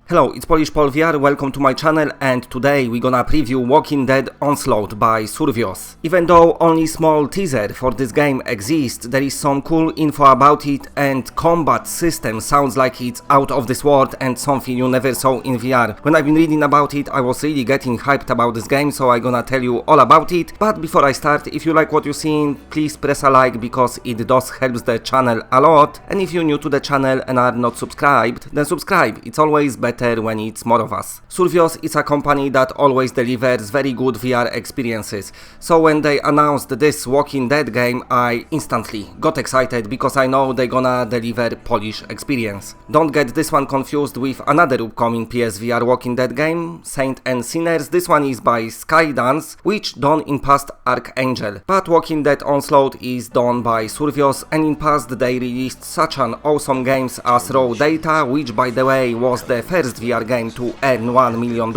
Hello, it's Polish Paul VR, welcome to my channel, and today we're gonna preview Walking Dead Onslaught by Survios. Even though only small teaser for this game exists, there is some cool info about it, and combat system sounds like it's out of this world and something you never saw in VR. When I've been reading about it, I was really getting hyped about this game, so I'm gonna tell you all about it. But before I start, if you like what you're seeing, please press a like because it does help the channel a lot, and if you're new to the channel and are not subscribed, then subscribe, it's always better when it's more of us. Survios is a company that always delivers very good VR experiences, so when they announced this Walking Dead game, I instantly got excited because I know they're gonna deliver Polish experience. Don't get this one confused with another upcoming PSVR Walking Dead game, Saints and Sinners. This one is by Skydance, which done in past Archangel, but Walking Dead Onslaught is done by Survios, and in past they released such an awesome games as Raw Data, which by the way was the first VR game to earn $1 million,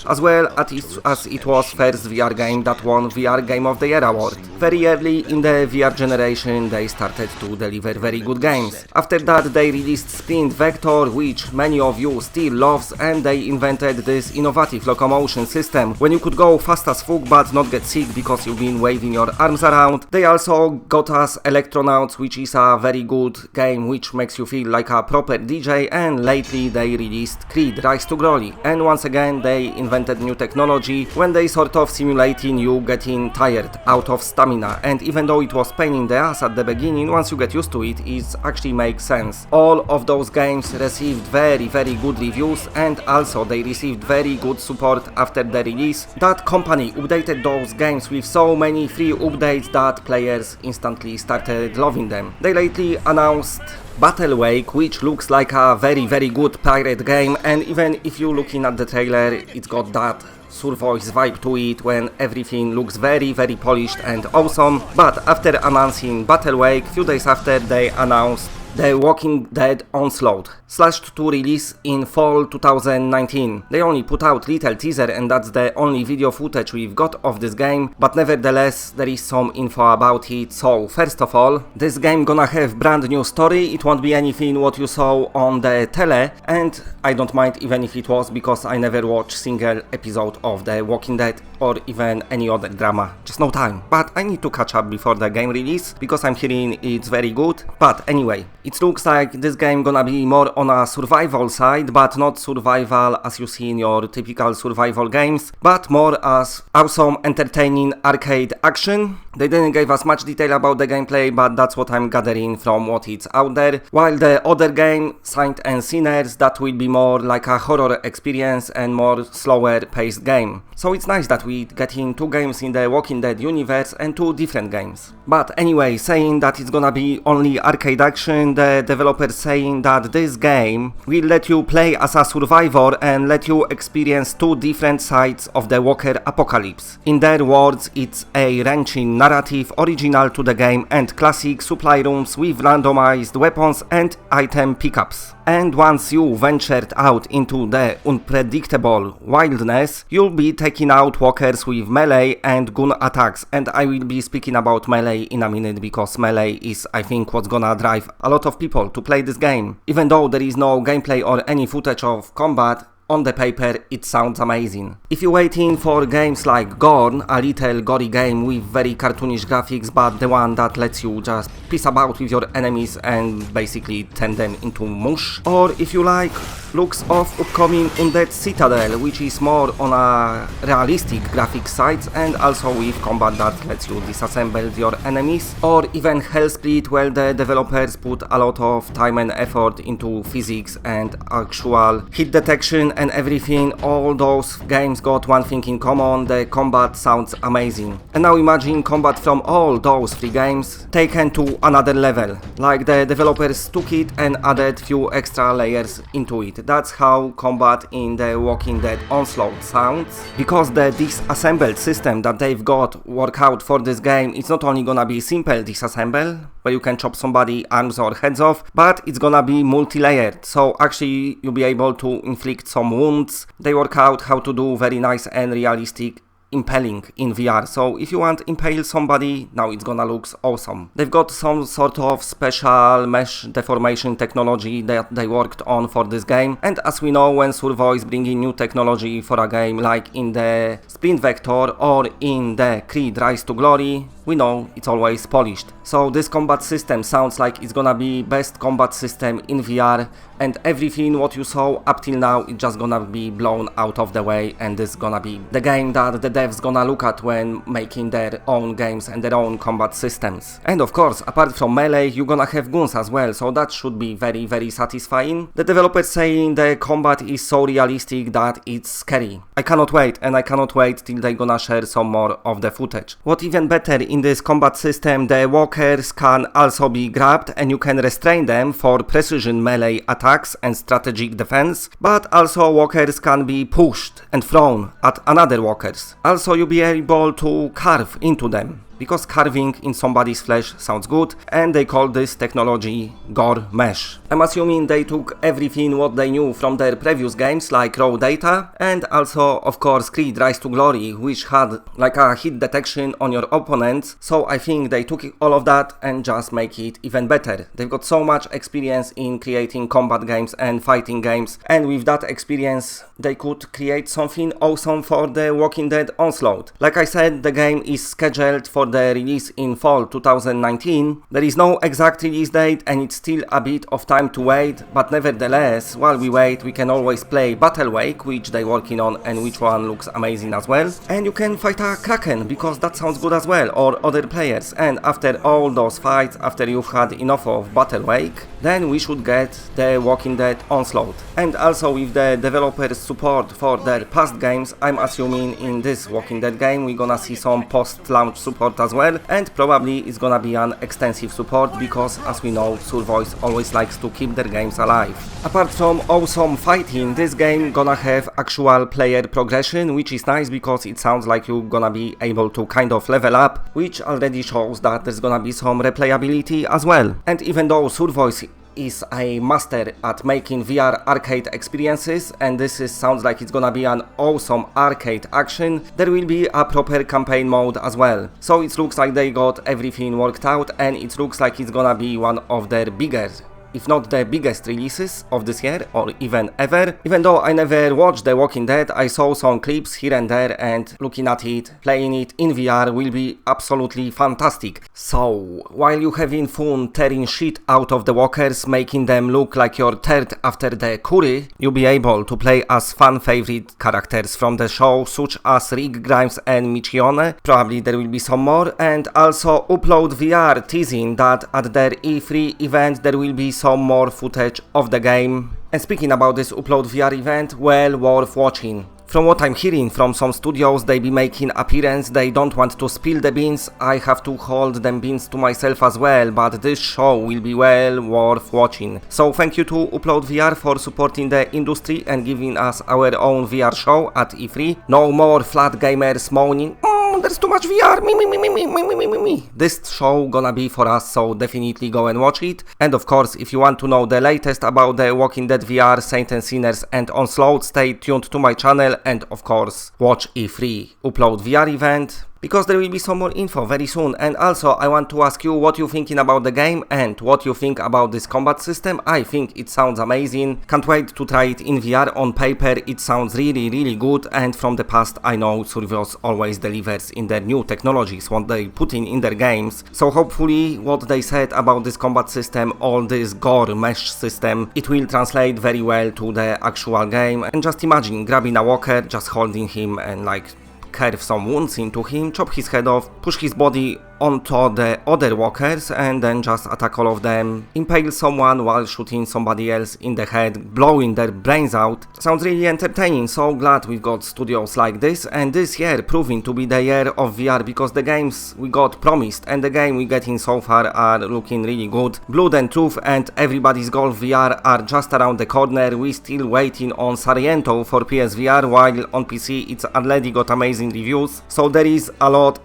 as well as it was first VR game that won VR Game of the Year award. Very early in the VR generation they started to deliver very good games. After that they released Sprint Vector, which many of you still loves, and they invented this innovative locomotion system when you could go fast as fuck but not get sick because you've been waving your arms around. They also got us Electronauts, which is a very good game which makes you feel like a proper DJ, and lately they released Creed Rise to Glory, and once again they invented new technology when they sort of simulating you getting tired out of stamina, and even though it was pain in the ass at the beginning, once you get used to it, it actually makes sense. All of those games received very good reviews, and also they received very good support after the release. That company updated those games with so many free updates that players instantly started loving them. They lately announced Battle Wake, which looks like a very good pirate game, and even if you're looking at the trailer, it's got that Survios vibe to it when everything looks very polished and awesome. But after announcing Battle Wake, few days after they announced The Walking Dead Onslaught, slashed to release in fall 2019. They only put out little teaser, and that's the only video footage we've got of this game, but nevertheless there is some info about it. So first of all, this game gonna have brand new story. It won't be anything what you saw on the tele, and I don't mind even if it was, because I never watched single episode of The Walking Dead or even any other drama, just no time. But I need to catch up before the game release because I'm hearing it's very good. But anyway, it looks like this game gonna be more on a survival side, but not survival as you see in your typical survival games, but more as awesome entertaining arcade action. They didn't give us much detail about the gameplay, but that's what I'm gathering from what it's out there. While the other game, Saints and Sinners, that will be more like a horror experience and more slower paced game. So it's nice that we getting two games in the Walking Dead universe and two different games. But anyway, saying that it's gonna be only arcade action, the developers saying that this game will let you play as a survivor and let you experience two different sides of the Walker apocalypse. In their words, it's a wrenching narrative original to the game and classic supply rooms with randomized weapons and item pickups. And once you ventured out into the unpredictable wilderness, you'll be taking out walkers with melee and gun attacks, and I will be speaking about melee in a minute because melee is, I think, what's gonna drive a lot of people to play this game. Even though there is no gameplay or any footage of combat, on the paper it sounds amazing. If you're waiting for games like Gorn, a little gory game with very cartoonish graphics, but the one that lets you just piss about with your enemies and basically turn them into mush, or if you like looks of upcoming Undead Citadel, which is more on a realistic graphics side and also with combat that lets you disassemble your enemies, or even Hellsplit, where the developers put a lot of time and effort into physics and actual hit detection and everything. All those games got one thing in common: the combat sounds amazing. And now imagine combat from all those three games taken to another level, like the developers took it and added few extra layers into it. That's how combat in the Walking Dead Onslaught sounds, because the disassembled system that they've got work out for this game, it's not only gonna be simple disassemble where you can chop somebody arms or heads off, but it's gonna be multi-layered, so actually you'll be able to inflict some wounds. They work out how to do very nice and realistic impaling in VR. So if you want to impale somebody, now it's gonna look awesome. They've got some sort of special mesh deformation technology that they worked on for this game, and as we know, when Survo is bringing new technology for a game like in the Sprint Vector or in the Creed Rise to Glory, we know it's always polished. So this combat system sounds like it's gonna be best combat system in VR, and everything what you saw up till now it's just gonna be blown out of the way, and this is gonna be the game that the devs gonna look at when making their own games and their own combat systems. And of course, apart from melee, you're gonna have guns as well, so that should be very satisfying. The developers saying the combat is so realistic that it's scary. I cannot wait, and I cannot wait till they're gonna share some more of the footage. What even better, in this combat system, the walkers can also be grabbed and you can restrain them for precision melee attacks and strategic defense, but also walkers can be pushed and thrown at another walkers. Also, you'll be able to carve into them, because carving in somebody's flesh sounds good, and they call this technology Gore Mesh. I'm assuming they took everything what they knew from their previous games like Raw Data, and also of course Creed Rise to Glory, which had like a hit detection on your opponents, so I think they took all of that and just make it even better. They've got so much experience in creating combat games and fighting games, and with that experience they could create something awesome for the Walking Dead Onslaught. Like I said, the game is scheduled for the release in fall 2019. There is no exact release date and it's still a bit of time to wait, but nevertheless, while we wait, we can always play Battle Wake, which they're working on and which one looks amazing as well. And you can fight a Kraken, because that sounds good as well, or other players. And after all those fights, after you've had enough of Battle Wake, then we should get the Walking Dead Onslaught. And also with the developers' support for their past games, I'm assuming in this Walking Dead game we're gonna see some post-launch support as well, and probably it's gonna be an extensive support, because as we know, Survoice always likes to keep their games alive. Apart from awesome fighting, this game gonna have actual player progression, which is nice because it sounds like you're gonna be able to kind of level up, which already shows that there's gonna be some replayability as well. And even though Survoice is a master at making VR arcade experiences, and sounds like it's gonna be an awesome arcade action, there will be a proper campaign mode as well. So it looks like they got everything worked out, and it looks like it's gonna be one of their bigger, if not the biggest releases of this year or even ever. Even though I never watched The Walking Dead, I saw some clips here and there, and looking at it, playing it in VR will be absolutely fantastic. So, while you having fun tearing shit out of the walkers, making them look like your third after the curry, you'll be able to play as fan favorite characters from the show, such as Rick Grimes and Michione. Probably there will be some more, and also Upload VR teasing that at their E3 event there will be some more footage of the game. And speaking about this Upload VR event, well worth watching. From what I'm hearing from some studios, they be making appearance, they don't want to spill the beans, I have to hold them beans to myself as well, but this show will be well worth watching. So thank you to Upload VR for supporting the industry and giving us our own VR show at E3. No more flat gamers moaning, there's too much VR, me. This show gonna be for us, so definitely go and watch it. And of course, if you want to know the latest about the Walking Dead VR, Saints and Sinners and Onslaught, stay tuned to my channel, and of course watch E3 Upload VR event, because there will be some more info very soon. And also I want to ask you what you're thinking about the game and what you think about this combat system. I think it sounds amazing, can't wait to try it in VR. On paper it sounds really good, and from the past I know Survios always delivers in their new technologies, what they put in their games. So hopefully what they said about this combat system, all this gore mesh system, it will translate very well to the actual game. And just imagine grabbing a walker, just holding him and like carve some wounds into him, chop his head off, push his body onto the other walkers, and then just attack all of them, impale someone while shooting somebody else in the head, blowing their brains out. Sounds really entertaining, so glad we've got studios like this, and this year proving to be the year of VR, because the games we got promised and the game we getting so far are looking really good. Blood and Truth and Everybody's Golf VR are just around the corner. We still waiting on Sargento for PSVR, while on PC it's already got amazing reviews, so there is a lot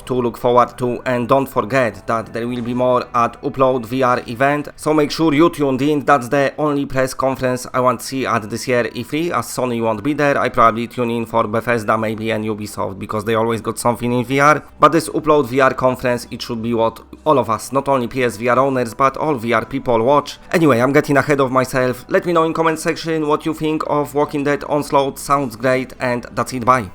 to look forward to new, and don't forget that there will be more at Upload VR event, so make sure you tuned in. That's the only press conference I want to see at this year E3, as Sony won't be there. I probably tune in for Bethesda maybe and Ubisoft, because they always got something in VR. But this Upload VR conference, it should be what all of us, not only PSVR owners, but all VR people watch. Anyway, I'm getting ahead of myself. Let me know in comment section what you think of Walking Dead Onslaught. Sounds great, and that's it, bye.